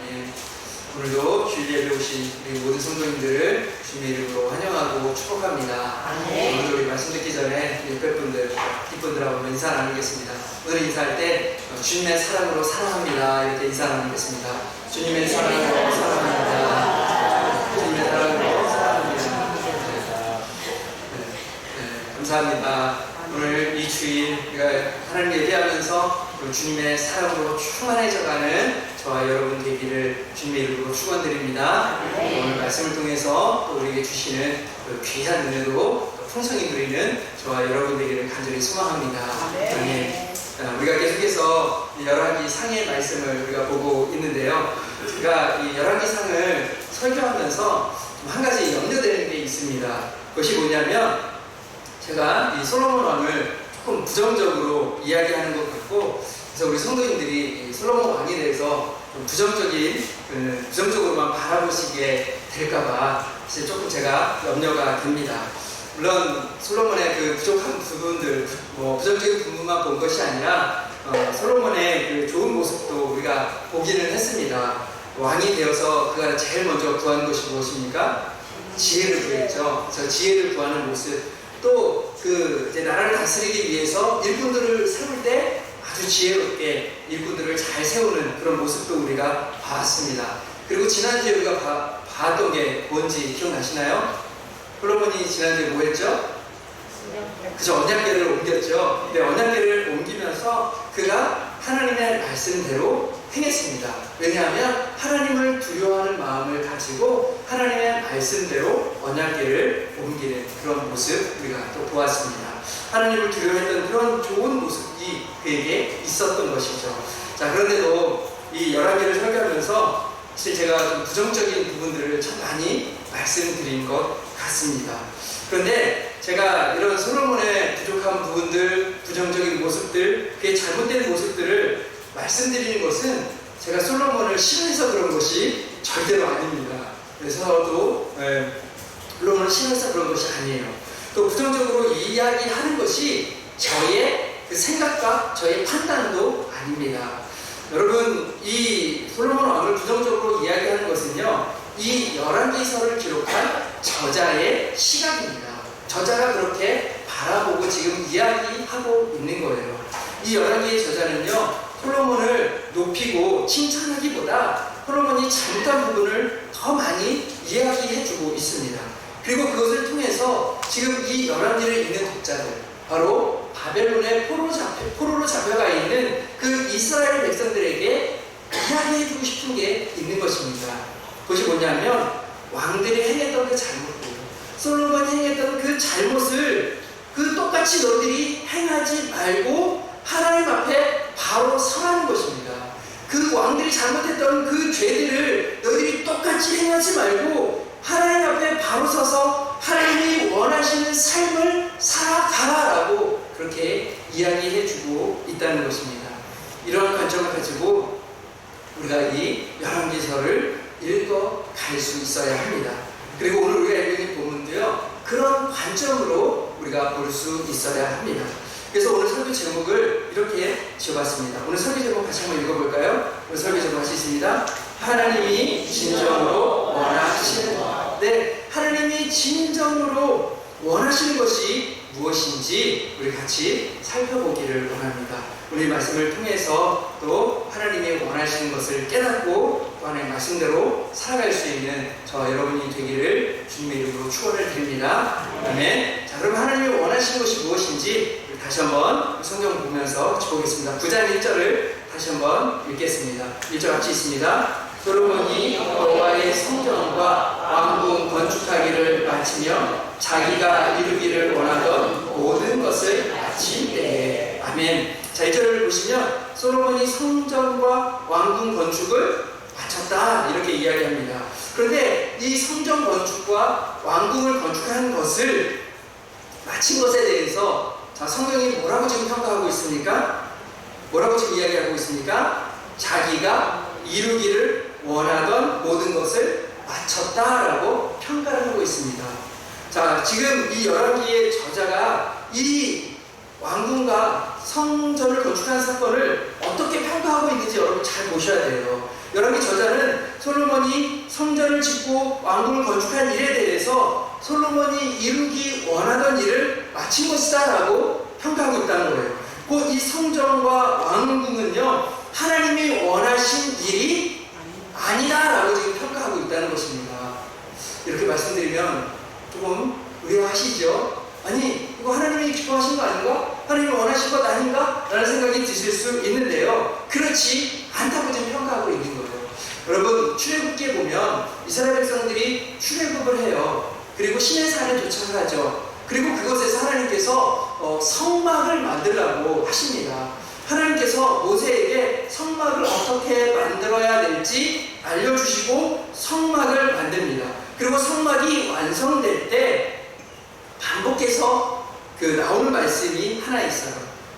아멘. 오늘도 주일 예배 오신 우리 모든 성도님들을 주님의 이름으로 환영하고 축복합니다. 오늘 우리 말씀 듣기 전에 옆에분들, 뒷분들하고 인사 나누겠습니다. 오늘 인사할 때 주님의 사랑으로 사랑합니다 이렇게 인사 나누겠습니다. 주님의 사랑으로 사랑합니다. 주님의 사랑으로 사랑합니다. 감사합니다. 오늘 이 주일 우리가 하나님 예배하면서 주님의 사랑으로 충만해져가는 저와 여러분 되기를 주님의 이름으로 축원드립니다. 오늘 말씀을 통해서 또 우리에게 주시는 귀한 은혜로 풍성히 누리는 저와 여러분 되기를 간절히 소망합니다. 아멘. 우리가 계속해서 열왕기 상의 말씀을 우리가 보고 있는데요. 제가 이 열왕기 상을 설교하면서 한 가지 염려되는 게 있습니다. 그것이 뭐냐면 제가 이 솔로몬 왕을 조금 부정적으로 이야기하는 것 같고, 그래서 우리 성도님들이 이 솔로몬 왕에 대해서 좀 부정적으로만 바라보시게 될까봐 조금 제가 염려가 됩니다. 물론 솔로몬의 그 부족한 부분들, 부정적인 부분만 본 것이 아니라 솔로몬의 그 좋은 모습도 우리가 보기는 했습니다. 왕이 되어서 그가 제일 먼저 구한 것이 무엇입니까? 지혜를 구했죠. 저 지혜를 구하는 모습. 또 이제 나라를 다스리기 위해서 일꾼들을 세울 때 아주 지혜롭게 일꾼들을 잘 세우는 그런 모습도 우리가 봤습니다. 그리고 지난주에 우리가 봤던 게 뭔지 기억나시나요? 솔로몬이 지난주에 뭐 했죠? 그저 언약궤를 옮겼죠. 근데 언약궤를 옮기면서 그가 하나님의 말씀대로 행했습니다. 왜냐하면 하나님을 두려워하는 마음을 가지고 하나님의 말씀대로 언약궤를 옮기는 그런 모습 우리가 또 보았습니다. 하나님을 두려워했던 그런 좋은 모습이 그에게 있었던 것이죠. 자, 그런데도 이 열왕기를 설교하면서 사실 제가 좀 부정적인 부분들을 참 많이 말씀드린 것 같습니다. 그런데 제가 이런 솔로몬의 부족한 부분들, 부정적인 모습들, 그의 잘못된 모습들을 말씀드리는 것은 제가 솔로몬을 싫어해서 그런 것이 절대로 아닙니다. 그래서도 솔로몬을 싫어해서 그런 것이 아니에요. 또 부정적으로 이야기하는 것이 저의 그 생각과 저의 판단도 아닙니다. 여러분, 이 솔로몬 왕을 부정적으로 이야기하는 것은요, 이 열왕기서를 기록한 저자의 시각입니다. 저자가 그렇게 바라보고 지금 이야기하고 있는 거예요. 이 열왕기의 저자는요, 솔로몬을 높이고 칭찬하기보다 솔로몬이 잘못한 부분을 더 많이 이야기해주고 있습니다. 그리고 그것을 통해서 지금 이 열왕기를 읽는 독자들, 바로 바벨론의 포로로 잡혀가 있는 그 이스라엘 백성들에게 이야기해주고 싶은 게 있는 것입니다. 그것이 뭐냐면 왕들이 행했던 그 잘못들, 솔로몬이 행했던 그 잘못을 똑같이 너희들이 행하지 말고 하나님 앞에 바로 서라는 것입니다. 그 왕들이 잘못했던 그 죄들을 너희들이 똑같이 행하지 말고 하나님 앞에 바로 서서 하나님이 원하시는 삶을 살아가라라고 그렇게 이야기해주고 있다는 것입니다. 이러한 관점을 가지고 우리가 이 열왕기서를 읽어갈 수 있어야 합니다. 그리고 오늘 우리가 읽는 본문도요, 그런 관점으로 우리가 볼 수 있어야 합니다. 그래서 오늘 설교 제목을 이렇게 지어봤습니다. 오늘 설교 제목 다시 한번 읽어볼까요? 오늘 설교 제목 할 수 있습니다. 하나님이 진정으로 원하시는 것. 네, 하나님이 진정으로 원하시는 것이 무엇인지 우리 같이 살펴보기를 원합니다. 오늘 말씀을 통해서 또 하나님이 원하시는 것을 깨닫고 또 하나님의 말씀대로 살아갈 수 있는 저와 여러분이 되기를 주님의 이름으로 축원을 드립니다. 아멘. 자, 그럼 하나님이 원하시는 것이 무엇인지 우리 다시 한번 성경 보면서 같이 보겠습니다. 9장 1절을 다시 한번 읽겠습니다. 1절 같이 있습니다. 솔로몬이 여호와의 성전과 왕궁 건축하기를 마치며 자기가 이루기를 원하던 모든 것을 마친 때에. 아멘. 자, 1절을 보시면 솔로몬이 성전과 왕궁 건축을 마쳤다 이렇게 이야기합니다. 그런데 이 성전 건축과 왕궁을 건축하는 것을 마친 것에 대해서 자, 성경이 뭐라고 지금 평가하고 있습니까? 뭐라고 지금 이야기하고 있습니까? 자기가 이루기를 원하던 모든 것을 마쳤다라고 평가를 하고 있습니다. 자, 지금 이 열왕기의 저자가 이 왕궁과 성전을 건축하는 사건을 어떻게 평가하고 있는지 여러분 잘 보셔야 돼요. 열왕기 저자는 솔로몬이 성전을 짓고 왕궁을 건축한 일에 대해서 솔로몬이 이루기 원하던 일을 마친 것이다 라고 평가하고 있다는 거예요. 곧 이 성전과 왕궁은요, 하나님이 원하신 일이 아니다 라고 지금 평가하고 있다는 것입니다. 이렇게 말씀드리면 조금 의아하시죠? 아니, 이거 하나님이 기뻐하신 거 아닌가? 하나님이 원하신 것 아닌가? 라는 생각이 드실 수 있는데요, 그렇지 않다고 지금 평가하고 있는 거예요. 여러분, 출애굽기에 보면 이스라엘 백성들이 출애굽을 해요. 그리고 시내산에 도착을 하죠. 그리고 그것에서 하나님께서 성막을 만들라고 하십니다. 하나님께서 모세에게 성막을 어떻게 만들어야 될지 알려주시고 성막을 만듭니다. 그리고 성막이 완성될 때 반복해서 나오는 말씀이 하나 있어요.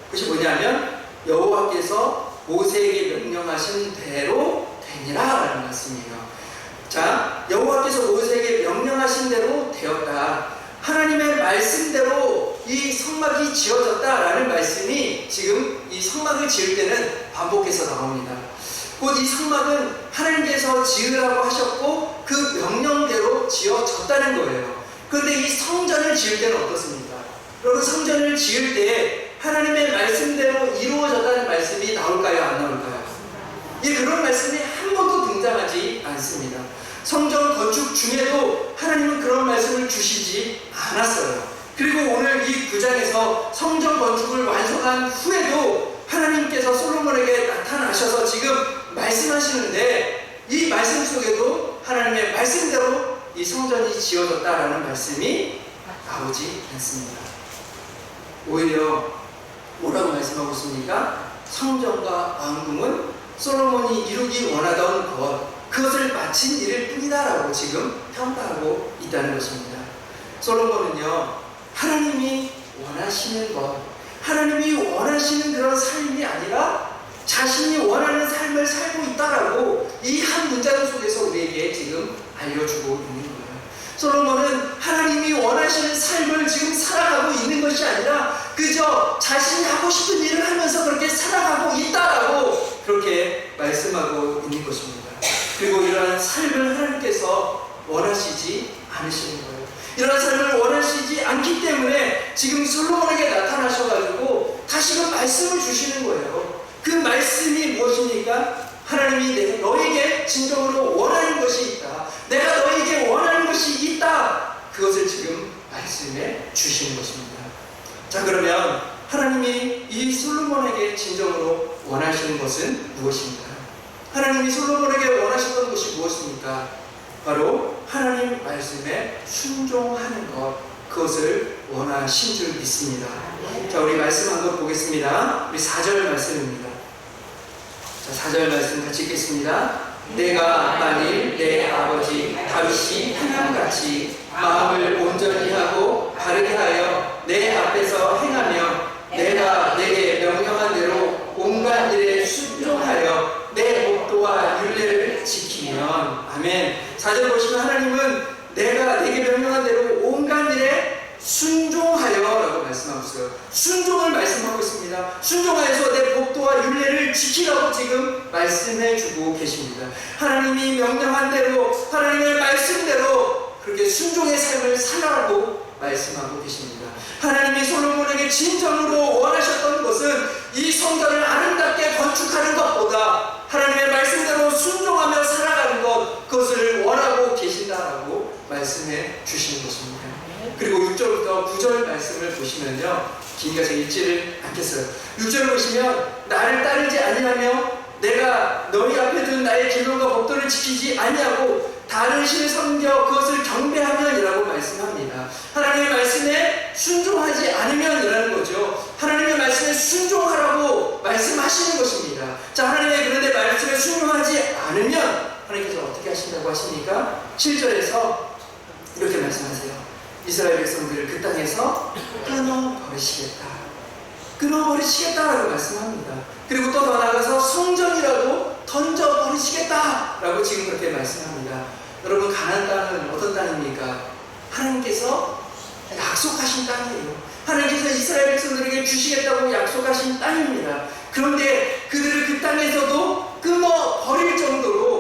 그것이 뭐냐면 여호와께서 모세에게 명령하신 대로 되니라 라는 말씀이에요. 자, 여호와께서 모세에게 명령하신 대로 되었다. 하나님의 말씀대로 이 성막이 지어졌다라는 말씀이 지금 이 성막을 지을 때는 반복해서 나옵니다. 곧 이 성막은 하나님께서 지으라고 하셨고 그 명령대로 지어졌다는 거예요. 그런데 이 성전을 지을 때는 어떻습니까? 여러분, 성전을 지을 때 하나님의 말씀대로 이루어졌다는 말씀이 나올까요? 안 나올까요? 그런 말씀이 한 번도 등장하지 않습니다. 성전 건축 중에도 하나님은 그런 말씀을 주시지 않았어요. 그리고 오늘 이 9장에서 성전 건축을 완성한 후에도 하나님께서 솔로몬에게 나타나셔서 지금 말씀하시는데, 이 말씀 속에도 하나님의 말씀대로 이 성전이 지어졌다라는 말씀이 나오지 않습니다. 오히려 뭐라고 말씀하고 있습니까? 성전과 왕궁은 솔로몬이 이루기 원하던 그것을 마친 일일 뿐이다라고 지금 평가하고 있다는 것입니다. 솔로몬은요, 하나님이 원하시는 것, 하나님이 원하시는 그런 삶이 아니라 자신이 원하는 삶을 살고 있다라고 이 한 문장 속에서 우리에게 지금 알려주고 있는 거예요. 솔로몬은 하나님이 원하시는 삶을 지금 살아가고 있는 것이 아니라 그저 자신이 하고 싶은 일을 하면서 그렇게 살아가고 있다라고 그렇게 말씀하고 있는 것입니다. 그리고 이러한 삶을 하나님께서 원하시지 않으시는 거예요. 이러한 삶을 원하시지 않기 때문에 지금 솔로몬에게 나타나셔가지고 다시금 말씀을 주시는 거예요. 그 말씀이 무엇입니까? 하나님이 너에게 진정으로 원하는 것이 있다. 내가 너에게 원하는 것이 있다. 그것을 지금 말씀해 주시는 것입니다. 자, 그러면 하나님이 이 솔로몬에게 진정으로 원하시는 것은 무엇입니까? 하나님이 솔로몬에게 원하셨던 것이 무엇입니까? 바로 하나님 말씀에 순종하는 것, 그것을 원하신 줄 믿습니다. 자, 우리 말씀 한번 보겠습니다. 우리 4절 말씀입니다. 자, 4절 말씀 같이 읽겠습니다. 내가 만일 내 아버지 다윗이 하나님같이 마음을 온전히 하고 바르게 하여 내 앞에서 행하며 내가 내게 명령한 대로 온갖 일에 순종하여 내 법도와 율례를 지키면, 아멘. 4절 보시면 하나님은 내가 내게 명령한 대로 온갖 일에 순종하여 라고 말씀하고 있어요. 순종을 말씀하고 있습니다. 순종하여서 내 법도와 율례를 지키라고 지금 말씀해 주고 계십니다. 하나님이 명령한 대로, 하나님의 말씀대로 그렇게 순종의 삶을 살아라고 말씀하고 계십니다. 하나님이 솔로몬에게 진정으로 원하셨던 것은 이 성전을 아름답게 건축하는 것보다 하나님의 말씀대로 순종하며 살아가는 것, 그것을 원하고 계신다라고 말씀해 주시는 것입니다. 그리고 6절부터 9절 말씀을 보시면요, 길이가 제 읽지를 않겠어요. 6절을 보시면 나를 따르지 아니하며 내가 너희 앞에 둔 나의 계명과 법도를 지키지 아니하고 다른 신을 섬겨 그것을 경배하면이라고 말씀합니다. 하나님의 말씀에 순종하지 않으면이라는 거죠. 하나님의 말씀에 순종하라고 말씀하시는 것입니다. 자, 하나님의 그런데 말씀에 순종하지 않으면 하나님께서 어떻게 하신다고 하십니까? 7절에서 이렇게 말씀하세요. 이스라엘 백성들을 그 땅에서 끊어버리시겠다라고 말씀합니다. 그리고 또 더 나아가서 성전이라도 던져버리시겠다라고 지금 그렇게 말씀합니다. 여러분, 가나안 땅은 어떤 땅입니까? 하나님께서 약속하신 땅이에요. 하나님께서 이스라엘 백성들에게 주시겠다고 약속하신 땅입니다. 그런데 그들을 그 땅에서도 끊어버릴 정도로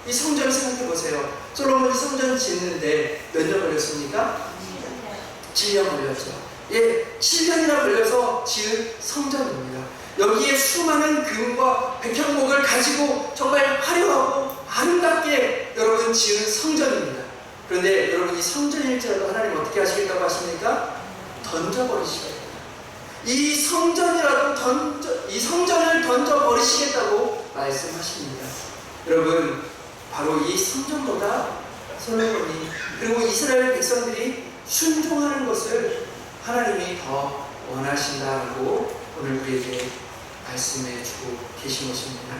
이 성전을 생각해 보세요. 솔로몬이 성전을 짓는데 몇 년 걸렸습니까? 7년 걸렸죠. 예, 7년이나 걸려서 지은 성전입니다. 여기에 수많은 금과 백향목을 가지고 정말 화려하고 아름답게 여러분 지은 성전입니다. 그런데 여러분 이 성전일지라도 하나님 어떻게 하시겠다고 하십니까? 던져버리시겠다. 이 성전을 던져버리시겠다고 말씀하십니다. 여러분, 바로 이 성전보다 솔로몬이 그리고 이스라엘 백성들이 순종하는 것을 하나님이 더 원하신다고 오늘 우리에게 말씀해 주고 계신 것입니다.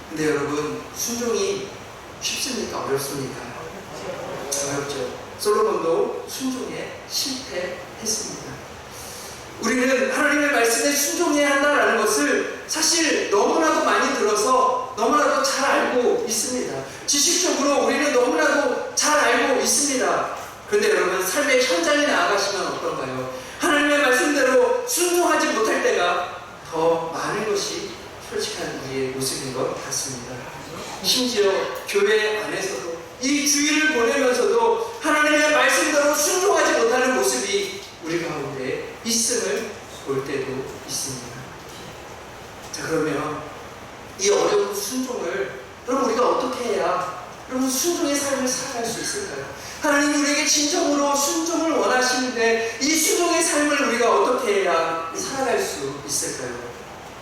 근데 여러분, 순종이 쉽습니까? 어렵습니까? 어렵죠. 솔로몬도 순종에 실패했습니다. 우리는 하나님의 말씀에 순종해야 한다는 것을 사실 너무나도 많이 들어서 너무나도 잘 알고 있습니다. 지식적으로 우리는 너무나도 잘 알고 있습니다. 그런데 여러분, 삶의 현장에 나아가시면 어떤가요? 하나님의 말씀대로 순종하지 못할 때가 더 많은 것이 솔직한 우리의 모습인 것 같습니다. 심지어 교회 안에서도 이 주일을 보내면서도 하나님의 말씀대로 순종하지 못하는 모습이 우리 가운데 있음을 볼 때도 있습니다. 자, 그러면 이 어려운 순종을 그럼 우리가 어떻게 해야 여러분 순종의 삶을 살아갈 수 있을까요? 하나님이 우리에게 진정으로 순종을 원하시는데 이 순종의 삶을 우리가 어떻게 해야 살아갈 수 있을까요?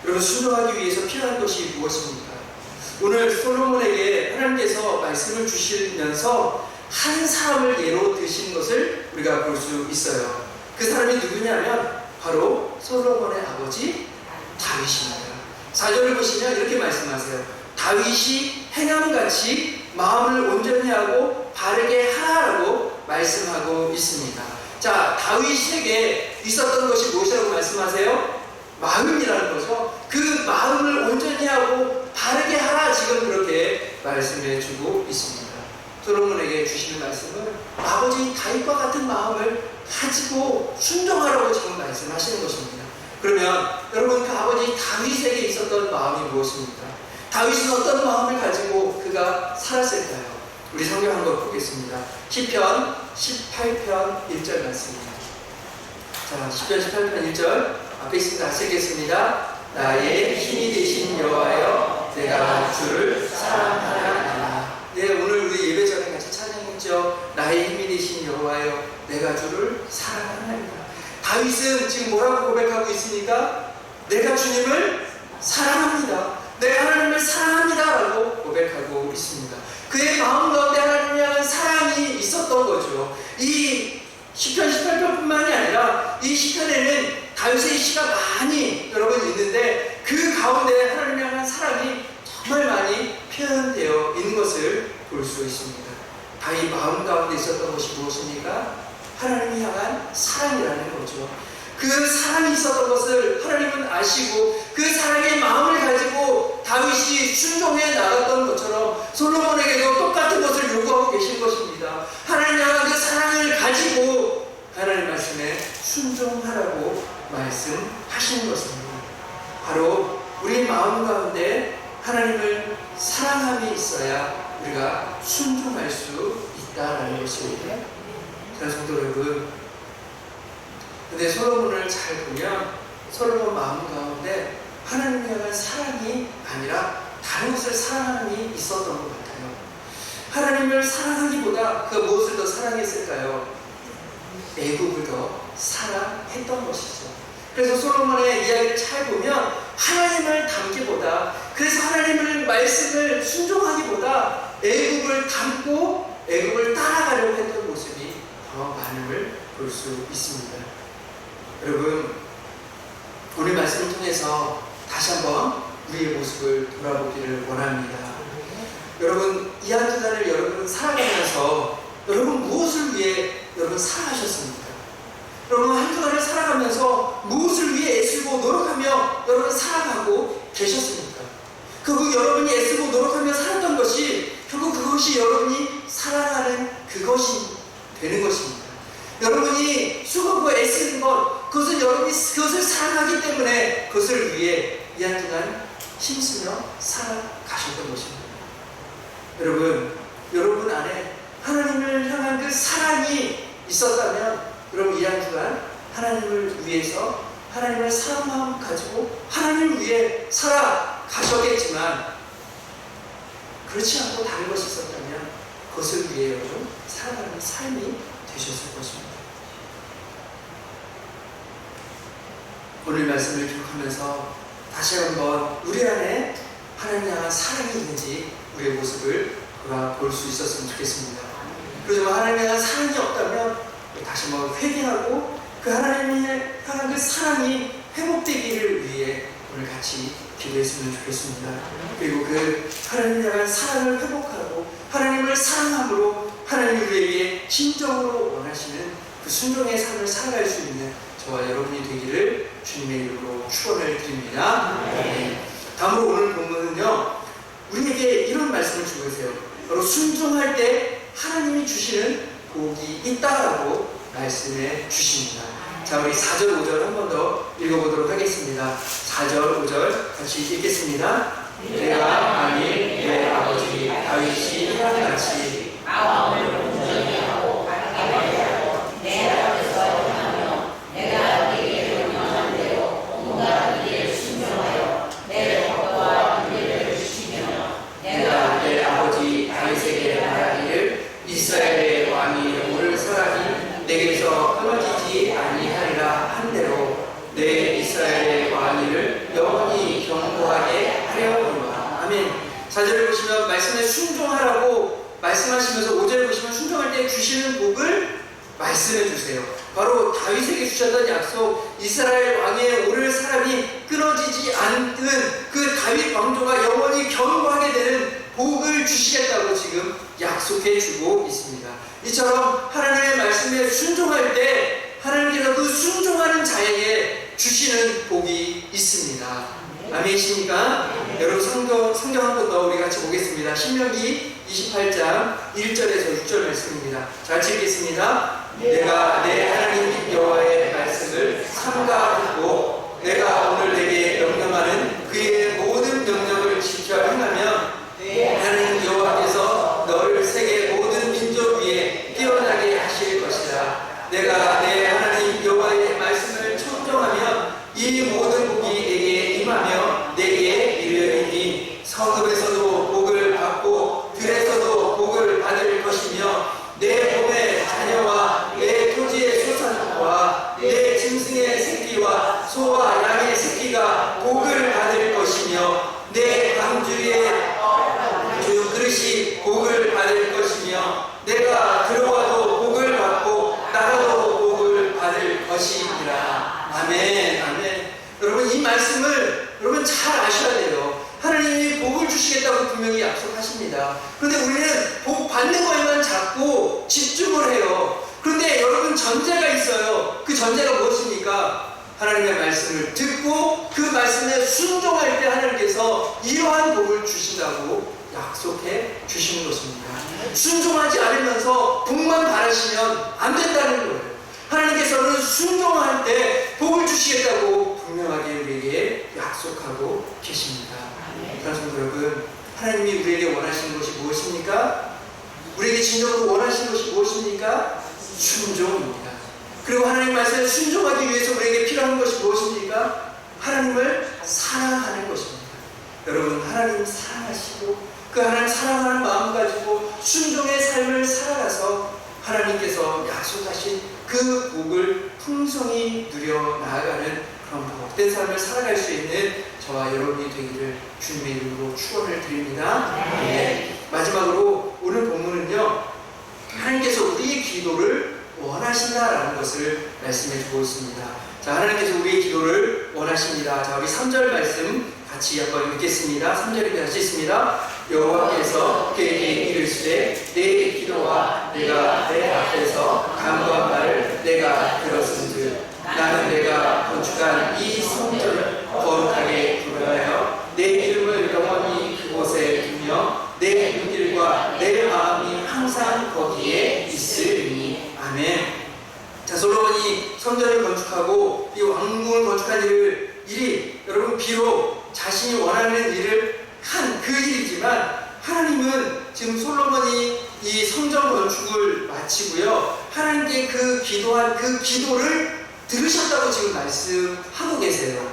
여러분, 순종하기 위해서 필요한 것이 무엇입니까? 오늘 솔로몬에게 하나님께서 말씀을 주시면서 한 사람을 예로 드신 것을 우리가 볼 수 있어요. 그 사람이 누구냐면 바로 솔로몬의 아버지 다윗입니다. 4절을 보시면 이렇게 말씀하세요. 다윗이 행함같이 마음을 온전히 하고 바르게 하라고 말씀하고 있습니다. 자, 다윗에게 있었던 것이 무엇이라고 말씀하세요? 마음이라는 거죠. 그 마음을 온전히 하고 바르게 하라, 지금 그렇게 말씀해 주고 있습니다. 솔로몬에게 주시는 말씀은 아버지 다윗과 같은 마음을 가지고 순종하라고 지금 말씀하시는 것입니다. 그러면 여러분, 그 아버지 다윗에게 있었던 마음이 무엇입니까? 다윗은 어떤 마음을 가지고 그가 살았을까요? 우리 성경 한번 보겠습니다. 시편 18편 1절 말씀입니다. 자, 시편 18편 1절 앞에 있습니다. 다시 읽겠습니다. 나의 힘이 되신 여호와여, 내가 주를 사랑하나이다. 네, 오늘 우리 예배 전에 같이 찬양했죠. 나의 힘이 되신 여호와여, 내가 주를 사랑하나이다. 다윗은 지금 뭐라고 고백하고 있습니까? 내가 주님을 사랑합니다. 내가 하나님을 사랑합니다 라고 고백하고 있습니다. 그의 마음 가운데 하나님을 향한 사랑이 있었던 거죠. 이 시편 18편뿐만이 아니라 이 시편에는 다윗의 시가 많이 여러분 있는데 그 가운데 하나님을 향한 사랑이 정말 많이 표현되어 있는 것을 볼 수 있습니다. 다윗 마음 가운데 있었던 것이 무엇입니까? 하나님을 향한 사랑이라는 거죠. 그 사랑이 있었던 것을 하나님은 아시고 그 사랑의 마음을 가지고 다윗이 순종해 나갔던 것처럼 솔로몬에게도 똑같은 것을 요구하고 계신 것입니다. 하나님 향한 그 사랑을 가지고 하나님 말씀에 순종하라고 말씀하시는 것입니다. 바로 우리 마음 가운데 하나님을 사랑함이 있어야 우리가 순종할 수 있다라는 것입니다. 자, 성도 여러분, 근데 솔로몬을 잘 보면 솔로몬 마음 가운데 하나님을 향한 사랑이 아니라 다른 것을 사랑함이 있었던 것 같아요. 하나님을 사랑하기보다 그 무엇을 더 사랑했을까요? 애국을 더 사랑했던 것이죠. 그래서 솔로몬의 이야기를 잘 보면 하나님을 닮기보다, 그래서 하나님을 말씀을 순종하기보다 애국을 닮고 애국을 따라가려고 했던 모습이 더 많음을 볼 수 있습니다. 여러분, 오늘 말씀을 통해서 다시 한번 우리의 모습을 돌아보기를 원합니다. 여러분, 이 한 주간을 여러분 살아가면서 여러분 무엇을 위해 여러분 살아가셨습니까? 여러분 한 주간을 살아가면서 무엇을 위해 애쓰고 노력하며 여러분 살아가고 계셨습니까? 결국 여러분이 애쓰고 노력하며 살았던 것이 결국 그것이 여러분이 살아가는 그것이 되는 것입니다. 여러분이 수고하고 애쓰는 것, 그것은 여러분이 그것을 사랑하기 때문에 그것을 위해 이 한 주간 힘쓰며 살아가셨던 것입니다. 여러분 안에 하나님을 향한 그 사랑이 있었다면, 그럼 이 한 주간 하나님을 위해서 하나님을 사랑한 마음 가지고 하나님을 위해 살아가셨겠지만, 그렇지 않고 다른 것이 있었다면 그것을 위해 여러분 살아가는 삶이 되셨을 것입니다. 오늘 말씀을 기록하면서 다시 한번 우리 안에 하나님 향한 사랑이 있는지 우리의 모습을 돌아볼 수 있었으면 좋겠습니다. 그렇지만 하나님 향한 사랑이 없다면 다시 한번 회개하고 그 하나님의 향한 그 사랑이 회복되기를 위해 오늘 같이 기도했으면 좋겠습니다. 그리고 그 하나님 향한 사랑을 회복하고 하나님을 사랑함으로 하나님이 우리에게 진정으로 원하시는 그 순종의 삶을 살아갈 수 있는 저와 여러분이 되기를 주님의 이름으로 축원을 드립니다. 네. 다음으로 오늘 본문은요, 우리에게 이런 말씀을 주고 계세요. 바로 순종할 때 하나님이 주시는 복이 있다라고 말씀해 주십니다. 자, 우리 4절 5절 한 번 더 읽어보도록 하겠습니다. 4절 5절 같이 읽겠습니다. 내가 만일 내 아버지 다윗이 같이 마음을 온전히 하고 바르게 하고 내 앞에서 행하며 내가 네게 명령한 대로 온갖 일에 순종하여 내 법과 윤리를 지키며 내가 내 아버지 다윗에게 말하기를 이스라엘의 왕이 오를 사람이 내게서 끊어지지 아니하리라 한 대로 내 이스라엘의 왕위를 영원히 견고하게 하려니와. 아멘. 4절을 보시면 말씀에 순종하라고 말씀하시면서 5절을 보시면 순종할 때 주시는 복을 말씀해 주세요. 바로 다윗에게 주셨던 약속, 이스라엘 왕에 오를 사람이 끊어지지 않는 그 다윗 왕조가 영원히 견고하게 되는 복을 주시겠다고 지금 약속해 주고 있습니다. 이처럼 하나님의 말씀에 순종할 때 하나님께서 그 순종하는 자에게 주시는 복이 있습니다. 아멘이십니까? 여러분 성경 한 번 더 우리 같이 보겠습니다. 신명기 28장 1절에서 6절 말씀입니다. 잘 읽겠습니다. 내가 내 하나님 여호와의 말씀을 삼가하고 내가 오늘 내게 명령하는 그의 모든 명령을 지켜 행하면 하나님 여호와께서 너를 세계 모든 민족 위에 뛰어나게 하실 것이라. 내가 내 하나님 여호와의 말씀을 청종하면 이 모든 복이 내게 임하며 내게 이르리니 성읍에서도 복을 받고 들에서도 복을 받을 것이며 내 몸의 자녀와 내 토지의 소산과 내 짐승의 새끼와 소와 양의 새끼가 복을 받을 것이며 내 방주리의 주 그릇이 복을 받을 것이며 내가 들어와도 복을 받고 나가도 복을 받을 것이니라. 아멘. 아멘. 여러분 이 말씀을 여러분 잘 아셔야 돼요. 하나님이 복을 주시겠다고 분명히 약속하십니다. 그런데 우리는 복 받는 것에만 자꾸 집중을 해요. 그런데 여러분 전제가 있어요. 그 전제가 무엇입니까? 하나님의 말씀을 듣고 그 말씀에 순종할 때 하나님께서 이러한 복을 주신다고 약속해 주시는 것입니다. 순종하지 않으면서 복만 바라시면 안 된다는 거예요. 하나님께서는 순종할 때 복을 주시겠다고 분명하게 우리에게 약속하고 계십니다. 그래서 여러분, 하나님이 우리에게 원하시는 것이 무엇입니까? 우리에게 진정으로 원하시는 것이 무엇입니까? 순종입니다. 그리고 하나님 말씀에 순종하기 위해서 우리에게 필요한 것이 무엇입니까? 하나님을 사랑하는 것입니다. 여러분, 하나님 사랑하시고 그 하나님 사랑하는 마음 가지고 순종의 삶을 살아가서 하나님께서 약속하신 그 복을 풍성히 누려 나아가는 그런 복된 삶을 살아갈 수 있는 저와 여러분이 되기를 주님의 이름으로 축원을 드립니다. 네. 마지막으로 오늘 본문은요, 하나님께서 우리의 기도를 원하신다라는 것을 말씀해 주고 있습니다. 자, 하나님께서 우리의 기도를 원하십니다. 자, 우리 3절 말씀 같이 한번 읽겠습니다. 3절입니다. 같이 있습니다. 여호와께서 그에게 이르시되 내 기도와 내가 내 앞에서 간구한 말을 내가 들었은즉 나는 내가 건축한 이 성전을 거룩하게 구별하여 내 이름을 영원히 그곳에 두며 내 눈길과 내 마음이 항상 거기에 있으리니. 아멘. 자, 솔로몬이 성전을 건축하고 이 왕궁을 건축한 일이 여러분 비록 자신이 원하는 일을 한 그 일이지만 하나님은 지금 솔로몬이 이 성전 건축을 마치고요, 하나님께 그 기도한 그 기도를 들으셨다고 지금 말씀하고 계세요.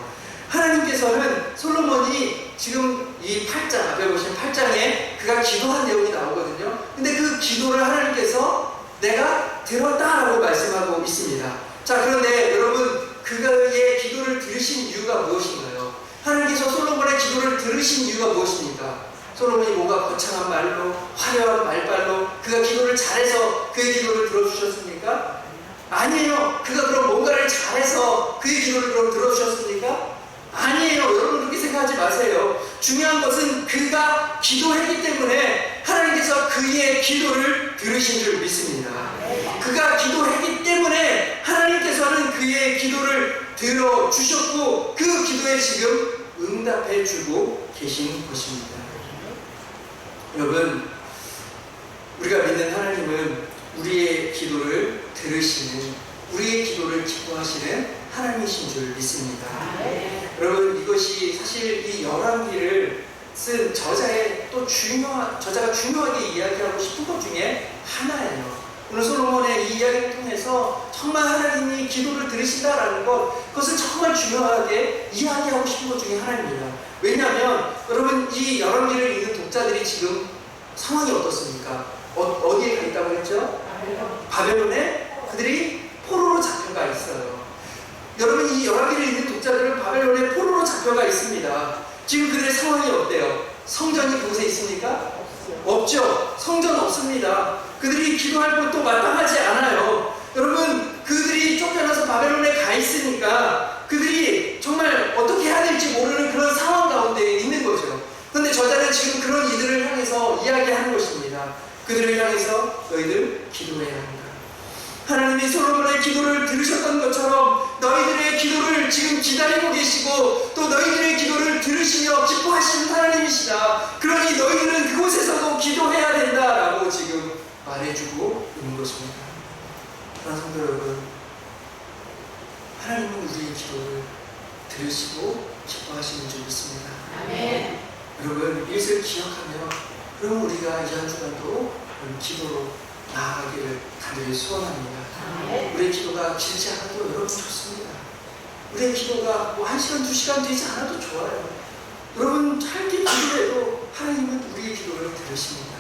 하나님께서는 솔로몬이 지금 이 8장, 앞에 보시면 8장에 그가 기도한 내용이 나오거든요. 근데 그 기도를 하나님께서 내가 들었다라고 말씀하고 있습니다. 자, 그런데 여러분, 그의 기도를 들으신 이유가 무엇인가요? 하나님께서 솔로몬의 기도를 들으신 이유가 무엇입니까? 솔로몬이 뭔가 거창한 말로, 화려한 말발로 그가 기도를 잘해서 그의 기도를 들어주셨습니까? 아니에요. 그가 그럼 뭔가를 잘해서 그의 기도를 그럼 들어주셨습니까? 아니에요. 여러분 그렇게 생각하지 마세요. 중요한 것은 그가 기도했기 때문에 하나님께서 그의 기도를 들으신 줄 믿습니다. 그가 기도했기 때문에 하나님께서는 그의 기도를 들어주셨고 그 기도에 지금 응답해주고 계신 것입니다. 여러분, 우리가 믿는 하나님은 우리의 기도를 들으시는, 우리의 기도를 기뻐하시는 하나님이신 줄 믿습니다. 여러분, 이것이 사실 이 열왕기를 쓴 저자의 또 저자가 중요하게 이야기하고 싶은 것 중에 하나예요. 오늘 솔로몬의 이 이야기를 통해서 정말 하나님이 기도를 들으신다라는 것, 그것을 정말 중요하게 이야기하고 싶은 것 중에 하나입니다. 왜냐하면 여러분, 이 열왕기를 읽는 독자들이 지금 상황이 어떻습니까? 어디에 가 있다고 했죠? 바벨론에 그들이 포로로 잡혀가 있어요. 여러분, 이 열왕기를 읽는 독자들은 바벨론에 포로로 잡혀가 있습니다. 지금 그들의 상황이 어때요? 성전이 그곳에 있습니까? 없죠. 성전 없습니다. 그들이 기도할 곳도 마땅하지 않아요. 여러분, 그들이 쫓겨나서 바벨론에 가 있으니까 그들이 정말 어떻게 해야 될지 모르는 그런 상황 가운데 있는 거죠. 그런데 저자는 지금 그런 이들을 향해서 이야기하는 것입니다. 그들을 향해서 너희들 기도해야 한다. 하나님이 솔로몬의 기도를 들으셨던 것처럼 너희들의 기도를 지금 기다리고 계시고 또 너희들의 기도를 들으시며 기뻐하시는 하나님이시다. 그러니 너희들은 그곳에서도 기도해야 된다라고 지금 말해주고 있는 것입니다. 사랑하는 성도 여러분, 하나님은 우리의 기도를 들으시고 기뻐하시는 줄 믿습니다. 아멘. 여러분, 이것을 기억하며 그럼 우리가 이 한 주간도 기도로 나아가기를 간절히 소원합니다. 우리의 기도가 길지 않아도 여러분 좋습니다. 우리의 기도가 뭐 1시간, 2시간 되지 않아도 좋아요. 여러분 짧게 기도해도 하나님은 우리의 기도를 들으십니다.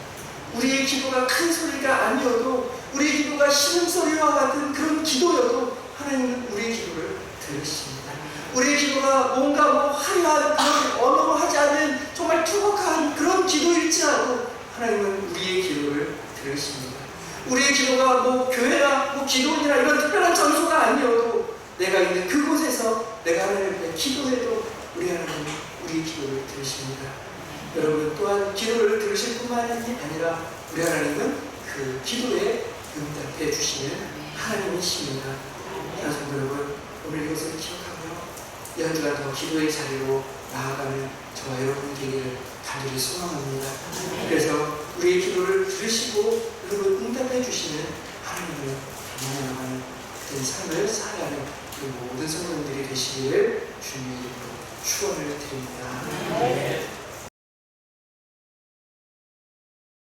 우리의 기도가 큰 소리가 아니어도 우리의 기도가 신음소리와 같은 그런 기도여도 하나님은 우리의 기도를 들으십니다. 우리의 기도가 뭔가 뭐 화려한 그런 언어로 하지 않는 정말 투박한 그런 기도일지라도 하나님은 우리의 기도를 들으십니다. 우리의 기도가 뭐 교회나 뭐 기도원이나 이런 특별한 장소가 아니어도 내가 있는 그곳에서 내가 하나님 앞에 기도해도 우리 하나님은 우리의 기도를 들으십니다. 여러분 또한 기도를 들으실 뿐만이 아니라 우리 하나님은 그 기도에 응답해 주시는 하나님이십니다. 사랑하는 여러분, 오늘 이것을 기억하며 이 한 주간 더 기도의 자리로 나아가는 저와 여러분 되기를 간절히 소망합니다. 그래서 우리의 기도를 들으시고 그리고 응답해 주시는 하나님을 경험하는 그런 삶을 살아가는 그 모든 성도님들이 되시기를 주님의 이름으로 축원을 드립니다.